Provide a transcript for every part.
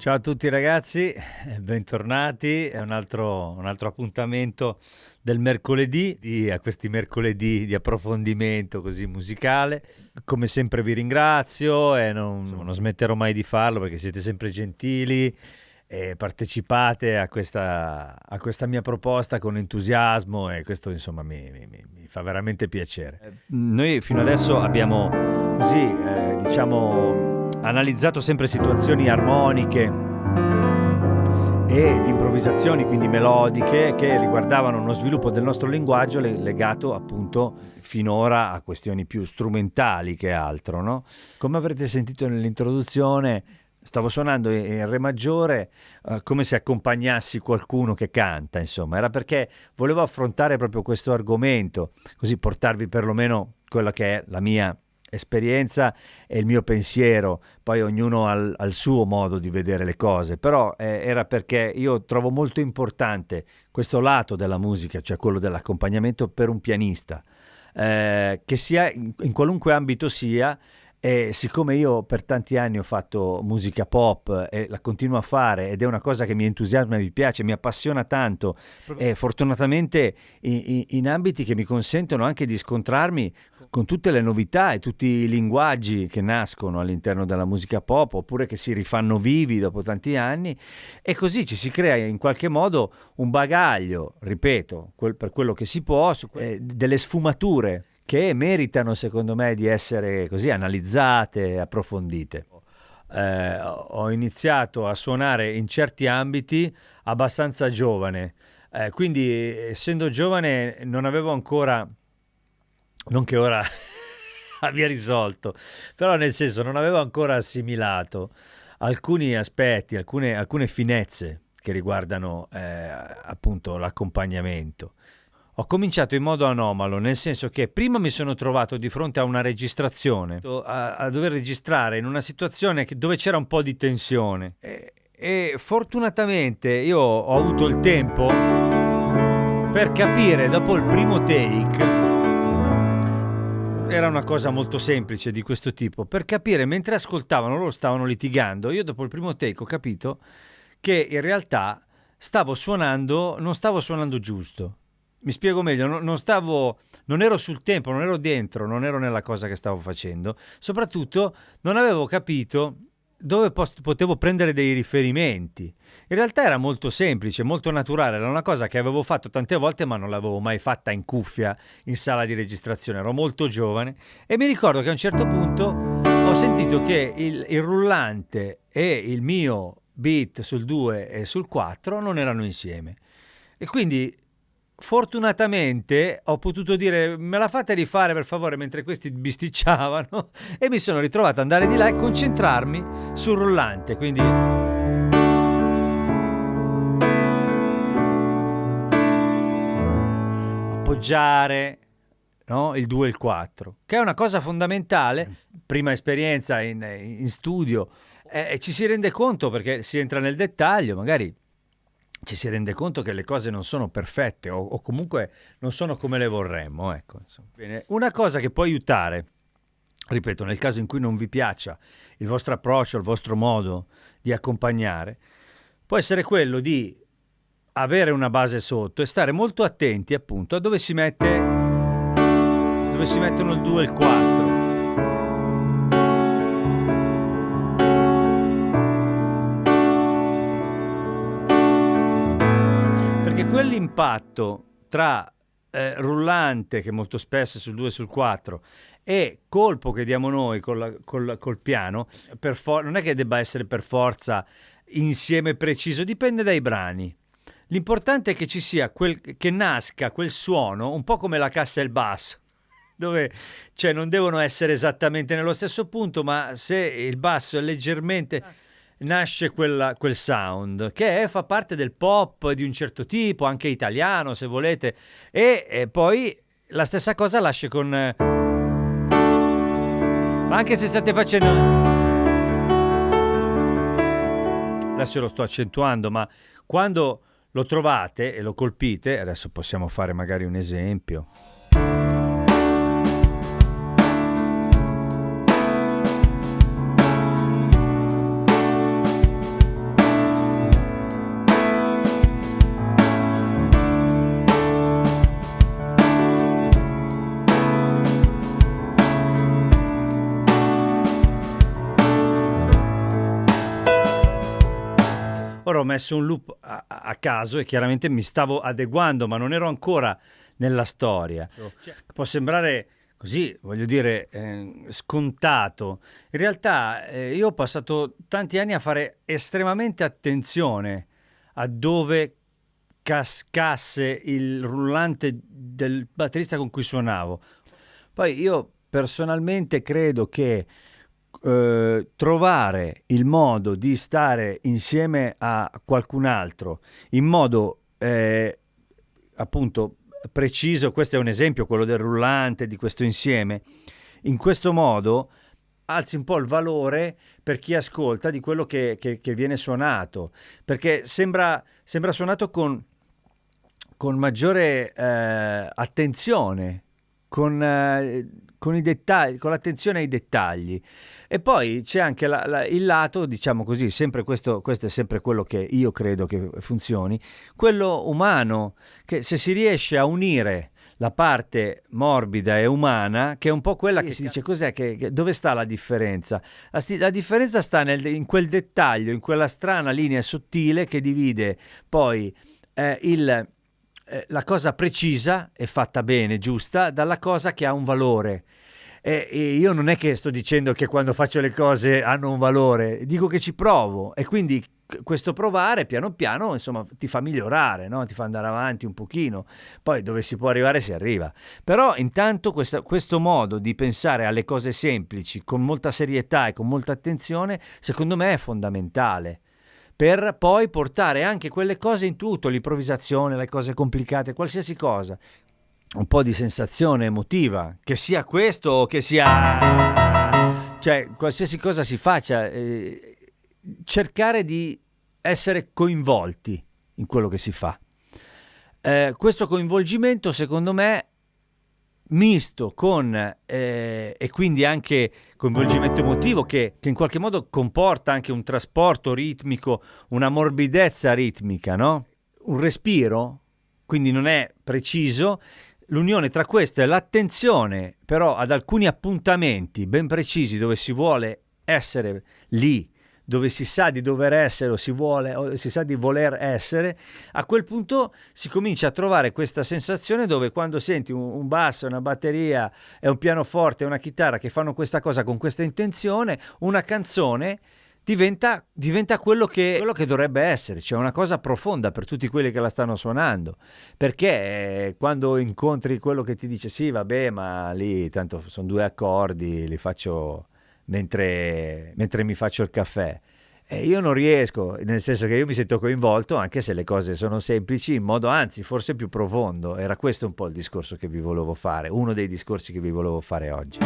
Ciao a tutti ragazzi, bentornati. È un altro appuntamento del mercoledì, a questi mercoledì di approfondimento così musicale. Come sempre vi ringrazio e non smetterò mai di farlo perché siete sempre gentili e partecipate a questa mia proposta con entusiasmo e questo insomma mi fa veramente piacere. Noi fino adesso abbiamo così, diciamo, analizzato sempre situazioni armoniche e di improvvisazioni, quindi melodiche, che riguardavano uno sviluppo del nostro linguaggio legato appunto finora a questioni più strumentali che altro, no? Come avrete sentito nell'introduzione, stavo suonando in re maggiore, come se accompagnassi qualcuno che canta, insomma, era perché volevo affrontare proprio questo argomento, così portarvi perlomeno quella che è la mia esperienza e il mio pensiero. Poi ognuno ha il suo modo di vedere le cose, però era perché io trovo molto importante questo lato della musica, cioè quello dell'accompagnamento per un pianista, che sia in qualunque ambito sia. E siccome io per tanti anni ho fatto musica pop e la continuo a fare ed è una cosa che mi entusiasma, mi piace, mi appassiona tanto, e fortunatamente in ambiti che mi consentono anche di scontrarmi con tutte le novità e tutti i linguaggi che nascono all'interno della musica pop oppure che si rifanno vivi dopo tanti anni, e così ci si crea in qualche modo un bagaglio, ripeto, per quello che si può, delle sfumature che meritano secondo me di essere così analizzate, approfondite. Ho iniziato a suonare in certi ambiti abbastanza giovane, quindi essendo giovane non avevo ancora, non che ora abbia risolto, però nel senso non avevo ancora assimilato alcuni aspetti, alcune finezze che riguardano appunto l'accompagnamento. Ho cominciato in modo anomalo, nel senso che prima mi sono trovato di fronte a una registrazione, a dover registrare in una situazione dove c'era un po' di tensione e fortunatamente io ho avuto il tempo per capire dopo il primo take. Era una cosa molto semplice di questo tipo, per capire mentre ascoltavano, loro stavano litigando, io dopo il primo take ho capito che in realtà non stavo suonando giusto. Mi spiego meglio, non ero sul tempo, non ero dentro, non ero nella cosa che stavo facendo. Soprattutto non avevo capito dove potevo prendere dei riferimenti. In realtà era molto semplice, molto naturale, era una cosa che avevo fatto tante volte ma non l'avevo mai fatta in cuffia, in sala di registrazione, ero molto giovane e mi ricordo che a un certo punto ho sentito che il rullante e il mio beat sul 2 e sul 4 non erano insieme. E quindi fortunatamente ho potuto dire me la fate rifare per favore mentre questi bisticciavano e mi sono ritrovato ad andare di là e concentrarmi sul rullante, quindi appoggiare, no? Il 2 e il 4, che è una cosa fondamentale. Prima esperienza in studio, ci si rende conto perché si entra nel dettaglio, magari ci si rende conto che le cose non sono perfette o comunque non sono come le vorremmo, ecco. Bene. Una cosa che può aiutare, ripeto, nel caso in cui non vi piaccia il vostro approccio, il vostro modo di accompagnare, può essere quello di avere una base sotto e stare molto attenti appunto a dove si mettono il 2 e il 4. Perché quell'impatto tra rullante, che molto spesso è sul 2 e sul 4, e colpo che diamo noi col piano, non è che debba essere per forza insieme preciso, dipende dai brani. L'importante è che ci sia che nasca quel suono, un po' come la cassa e il basso, dove cioè non devono essere esattamente nello stesso punto, ma se il basso è leggermente nasce quel sound che fa parte del pop di un certo tipo, anche italiano se volete, e poi la stessa cosa nasce con ma anche se state facendo, adesso lo sto accentuando, ma quando lo trovate e lo colpite, adesso possiamo fare magari un esempio. Ora ho messo un loop a caso e chiaramente mi stavo adeguando, ma non ero ancora nella storia. Può sembrare così, voglio dire, scontato. In realtà io ho passato tanti anni a fare estremamente attenzione a dove cascasse il rullante del batterista con cui suonavo. Poi io personalmente credo che trovare il modo di stare insieme a qualcun altro in modo appunto preciso, questo è un esempio, quello del rullante, di questo insieme, in questo modo alzi un po' il valore per chi ascolta di quello che viene suonato, perché sembra suonato con maggiore attenzione, con i dettagli, con l'attenzione ai dettagli. E poi c'è anche il lato, diciamo così, sempre questo è sempre quello che io credo che funzioni, quello umano, che se si riesce a unire la parte morbida e umana, che è un po' quella che si dice cos'è, dove sta la differenza? La differenza sta in quel dettaglio, in quella strana linea sottile che divide poi la cosa precisa e fatta bene, giusta, dalla cosa che ha un valore. E io non è che sto dicendo che quando faccio le cose hanno un valore, dico che ci provo, e quindi questo provare piano piano, insomma, ti fa migliorare, no? Ti fa andare avanti un pochino. Poi dove si può arrivare si arriva. Però intanto questo modo di pensare alle cose semplici con molta serietà e con molta attenzione, secondo me è fondamentale, per poi portare anche quelle cose in tutto, l'improvvisazione, le cose complicate, qualsiasi cosa, un po' di sensazione emotiva, che sia questo o che sia, cioè qualsiasi cosa si faccia, cercare di essere coinvolti in quello che si fa. Questo coinvolgimento, secondo me, misto con e quindi anche coinvolgimento emotivo che in qualche modo comporta anche un trasporto ritmico, una morbidezza ritmica, no? Un respiro, quindi non è preciso. L'unione tra questo e l'attenzione però ad alcuni appuntamenti ben precisi dove si vuole essere lì, dove si sa di dover essere o si sa di voler essere, a quel punto si comincia a trovare questa sensazione dove quando senti un basso, una batteria e un pianoforte e una chitarra che fanno questa cosa con questa intenzione, una canzone diventa quello che dovrebbe essere, cioè una cosa profonda per tutti quelli che la stanno suonando, perché quando incontri quello che ti dice sì vabbè ma lì tanto sono 2 accordi, li faccio mentre mi faccio il caffè, e io non riesco, nel senso che io mi sento coinvolto anche se le cose sono semplici, in modo anzi forse più profondo. Era questo un po' il discorso che vi volevo fare, uno dei discorsi che vi volevo fare oggi.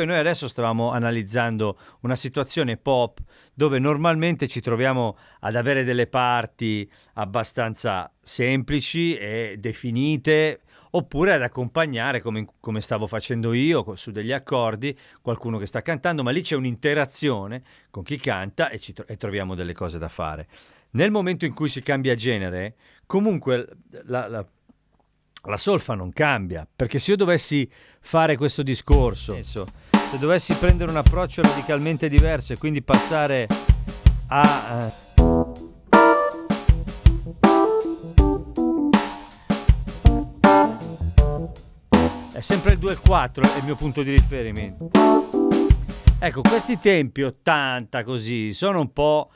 Noi adesso stavamo analizzando una situazione pop dove normalmente ci troviamo ad avere delle parti abbastanza semplici e definite, oppure ad accompagnare come stavo facendo io su degli accordi, qualcuno che sta cantando, ma lì c'è un'interazione con chi canta e troviamo delle cose da fare. Nel momento in cui si cambia genere, comunque la solfa non cambia, perché se io dovessi fare questo discorso, se dovessi prendere un approccio radicalmente diverso e quindi passare a è sempre il 2 e il 4 è il mio punto di riferimento. Ecco, questi tempi 80 così sono un po'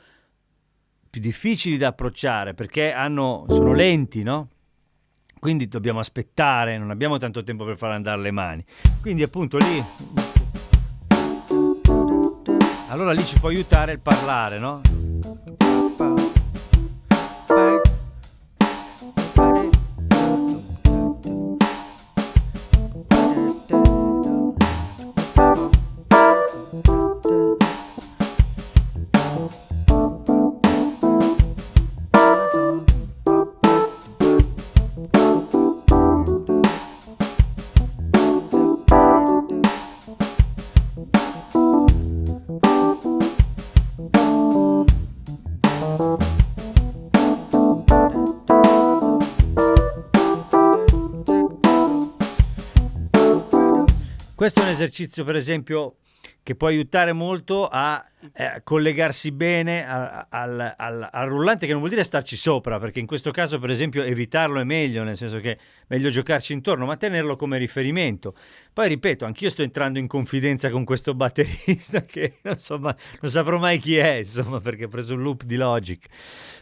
più difficili da approcciare perché sono lenti, no? Quindi dobbiamo aspettare, non abbiamo tanto tempo per far andare le mani. Quindi appunto lì, allora lì ci può aiutare il parlare, no? Questo è un esercizio, per esempio, che può aiutare molto a collegarsi bene al rullante, che non vuol dire starci sopra, perché in questo caso, per esempio, evitarlo è meglio, nel senso che è meglio giocarci intorno, ma tenerlo come riferimento. Poi, ripeto, anch'io sto entrando in confidenza con questo batterista che, insomma, non saprò mai chi è, insomma, perché ha preso un loop di Logic.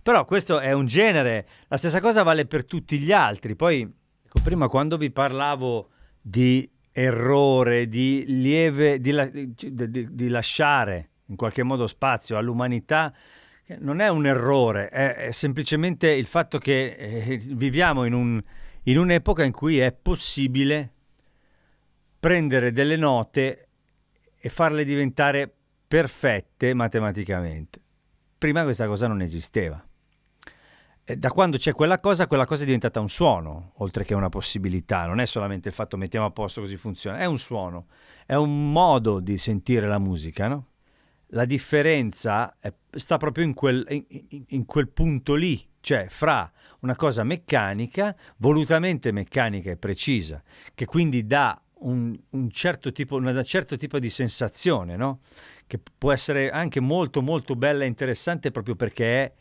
Però questo è un genere, la stessa cosa vale per tutti gli altri. Poi, ecco, prima quando vi parlavo di errore, di lieve, di lasciare in qualche modo spazio all'umanità, non è un errore, è semplicemente il fatto che viviamo in un'epoca in cui è possibile prendere delle note e farle diventare perfette matematicamente. Prima questa cosa non esisteva. Da quando c'è quella cosa è diventata un suono, oltre che una possibilità. Non è solamente il fatto mettiamo a posto così funziona, è un suono, è un modo di sentire la musica, no? La differenza sta proprio in quel punto lì, cioè fra una cosa meccanica, volutamente meccanica e precisa, che quindi dà un certo tipo di sensazione, no? Che può essere anche molto molto bella e interessante proprio perché è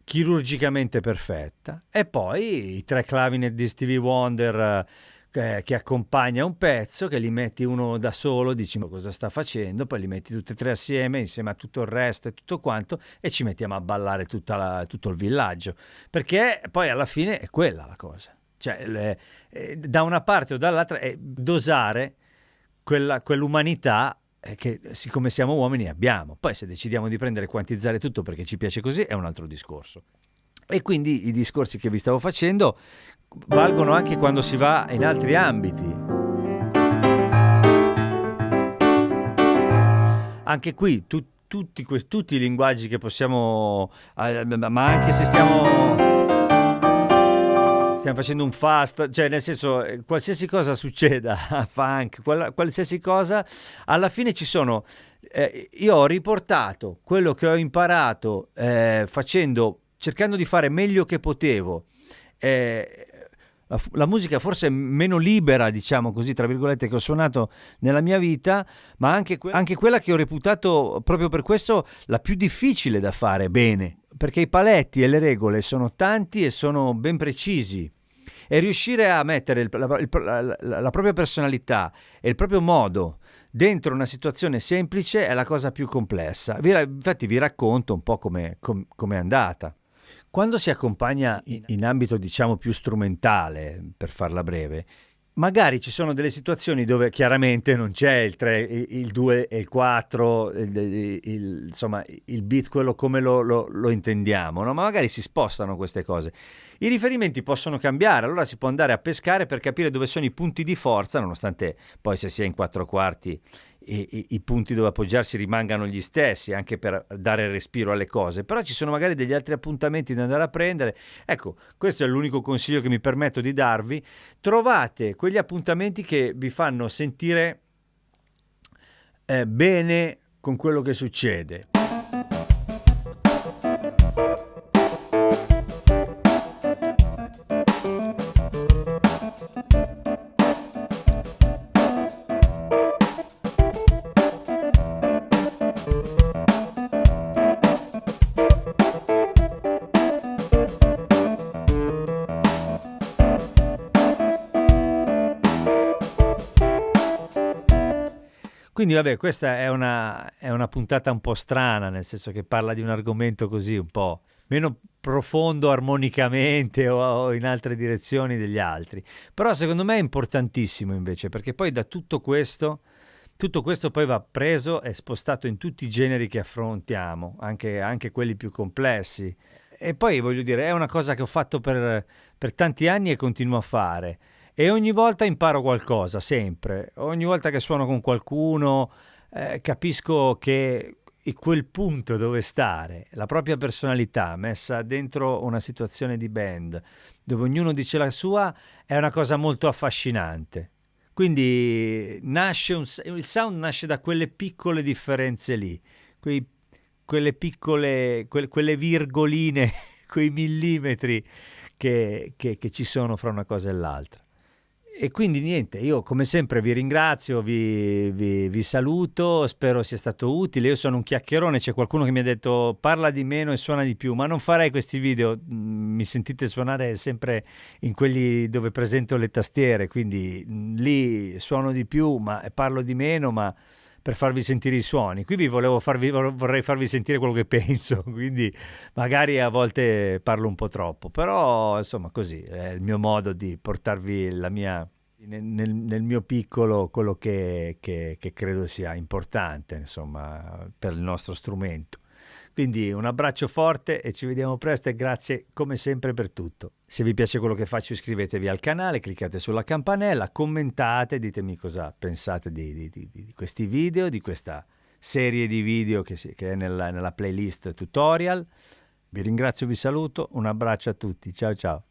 chirurgicamente perfetta, e poi i tre clavinet di Stevie Wonder che accompagna un pezzo, che li metti uno da solo, dici ma cosa sta facendo, poi li metti tutti e tre assieme insieme a tutto il resto e tutto quanto, e ci mettiamo a ballare tutto il villaggio, perché poi alla fine è quella la cosa, cioè da una parte o dall'altra è dosare quell'umanità che siccome siamo uomini abbiamo. Poi se decidiamo di prendere e quantizzare tutto perché ci piace così è un altro discorso. E quindi i discorsi che vi stavo facendo valgono anche quando si va in altri ambiti. Anche qui tutti i linguaggi che possiamo, ma anche se stiamo facendo un fast, cioè nel senso qualsiasi cosa succeda, funk, qualsiasi cosa, alla fine ci sono, io ho riportato quello che ho imparato cercando di fare meglio che potevo, la musica forse meno libera, diciamo così, tra virgolette, che ho suonato nella mia vita, ma anche quella che ho reputato proprio per questo la più difficile da fare bene, perché i paletti e le regole sono tanti e sono ben precisi, e riuscire a mettere la propria personalità e il proprio modo dentro una situazione semplice è la cosa più complessa. Infatti vi racconto un po' come è andata. Quando si accompagna in ambito, diciamo, più strumentale, per farla breve, magari ci sono delle situazioni dove chiaramente non c'è il 3, il 2 e il 4, insomma il beat, quello come lo intendiamo, no? Ma magari si spostano queste cose. I riferimenti possono cambiare, allora si può andare a pescare per capire dove sono i punti di forza, nonostante poi se si è in 4/4 i punti dove appoggiarsi rimangano gli stessi, anche per dare respiro alle cose, però ci sono magari degli altri appuntamenti da andare a prendere. Ecco, questo è l'unico consiglio che mi permetto di darvi: trovate quegli appuntamenti che vi fanno sentire bene con quello che succede. Quindi vabbè, questa è una puntata un po' strana, nel senso che parla di un argomento così un po' meno profondo armonicamente o in altre direzioni degli altri. Però secondo me è importantissimo invece, perché poi da tutto questo poi va preso e spostato in tutti i generi che affrontiamo, anche quelli più complessi. E poi voglio dire, è una cosa che ho fatto per tanti anni e continuo a fare. E ogni volta imparo qualcosa, sempre. Ogni volta che suono con qualcuno capisco che quel punto dove stare, la propria personalità messa dentro una situazione di band dove ognuno dice la sua, è una cosa molto affascinante. Quindi il sound nasce da quelle piccole differenze lì, quei, quelle piccole, quelle virgoline, quei millimetri che ci sono fra una cosa e l'altra. E quindi niente, io come sempre vi ringrazio, vi saluto, spero sia stato utile. Io sono un chiacchierone, c'è qualcuno che mi ha detto parla di meno e suona di più, ma non farei questi video, mi sentite suonare sempre in quelli dove presento le tastiere, quindi lì suono di più, ma parlo di meno, ma per farvi sentire i suoni. Qui vorrei farvi sentire quello che penso, quindi magari a volte parlo un po' troppo, però insomma così è il mio modo di portarvi la mia, nel mio piccolo, quello che credo sia importante, insomma, per il nostro strumento. Quindi un abbraccio forte e ci vediamo presto e grazie come sempre per tutto. Se vi piace quello che faccio iscrivetevi al canale, cliccate sulla campanella, commentate, ditemi cosa pensate di questi video, di questa serie di video che è nella playlist tutorial. Vi ringrazio, vi saluto, un abbraccio a tutti, ciao ciao.